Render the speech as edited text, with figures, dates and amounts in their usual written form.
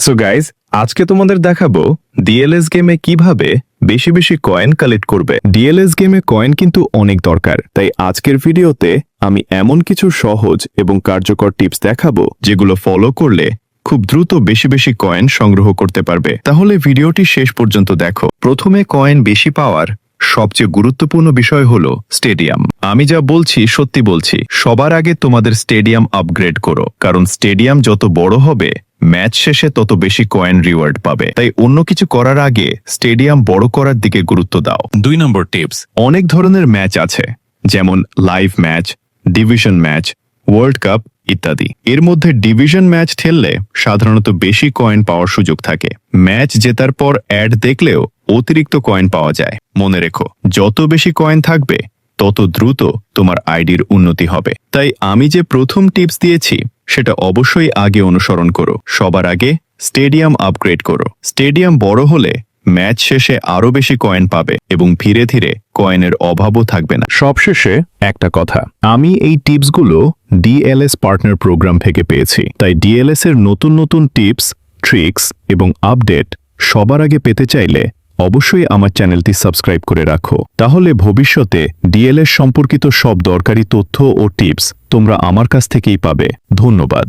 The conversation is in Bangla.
সো গাইজ, আজকে তোমাদের দেখাবো ডিএলএস গেমে কিভাবে বেশি বেশি কয়েন কালেক্ট করবে। ডিএলএস গেমে কয়েন কিন্তু অনেক দরকার, তাই আজকের ভিডিওতে আমি এমন কিছু সহজ এবং কার্যকর টিপস দেখাবো যেগুলো ফলো করলে খুব দ্রুত বেশি বেশি কয়েন সংগ্রহ করতে পারবে। তাহলে ভিডিওটি শেষ পর্যন্ত দেখো। প্রথমে কয়েন বেশি পাওয়ার সবচেয়ে গুরুত্বপূর্ণ বিষয় হলো স্টেডিয়াম। আমি যা বলছি সত্যি বলছি, সবার আগে তোমাদের স্টেডিয়াম আপগ্রেড করো, কারণ স্টেডিয়াম যত বড় হবে ম্যাচ শেষে তত বেশি কয়েন রিওয়ার্ড পাবে। তাই অন্য কিছু করার আগে স্টেডিয়াম বড় করার দিকে গুরুত্ব দাও। 2 নম্বর টিপস, অনেক ধরনের ম্যাচ আছে, যেমন live match, division match, world cup ইত্যাদি। এর মধ্যে ডিভিশন ম্যাচ খেললে সাধারণত বেশি কয়েন পাওয়ার সুযোগ থাকে। ম্যাচ জেতার পর অ্যাড দেখলেও অতিরিক্ত কয়েন পাওয়া যায়। মনে রেখো, যত বেশি কয়েন থাকবে তত দ্রুত তোমার আইডির উন্নতি হবে। তাই আমি যে প্রথম টিপস দিয়েছি সেটা অবশ্যই আগে অনুসরণ করো। সবার আগে স্টেডিয়াম আপগ্রেড করো। স্টেডিয়াম বড় হলে ম্যাচ শেষে আরো বেশি কয়েন পাবে এবং ধীরে ধীরে কয়েনের অভাবও থাকবে না। সবশেষে একটা কথা, আমি এই টিপসগুলো ডিএলএস পার্টনার প্রোগ্রাম থেকে পেয়েছি। তাই ডিএলএস এর নতুন নতুন টিপস, ট্রিক্স এবং আপডেট সবার আগে পেতে চাইলে অবশ্যই আমার চ্যানেলটি সাবস্ক্রাইব করে রাখো। তাহলে ভবিষ্যতে ডিএলএস সম্পর্কিত সব দরকারি তথ্য ও টিপস তোমরা আমার কাছ থেকেই পাবে। ধন্যবাদ।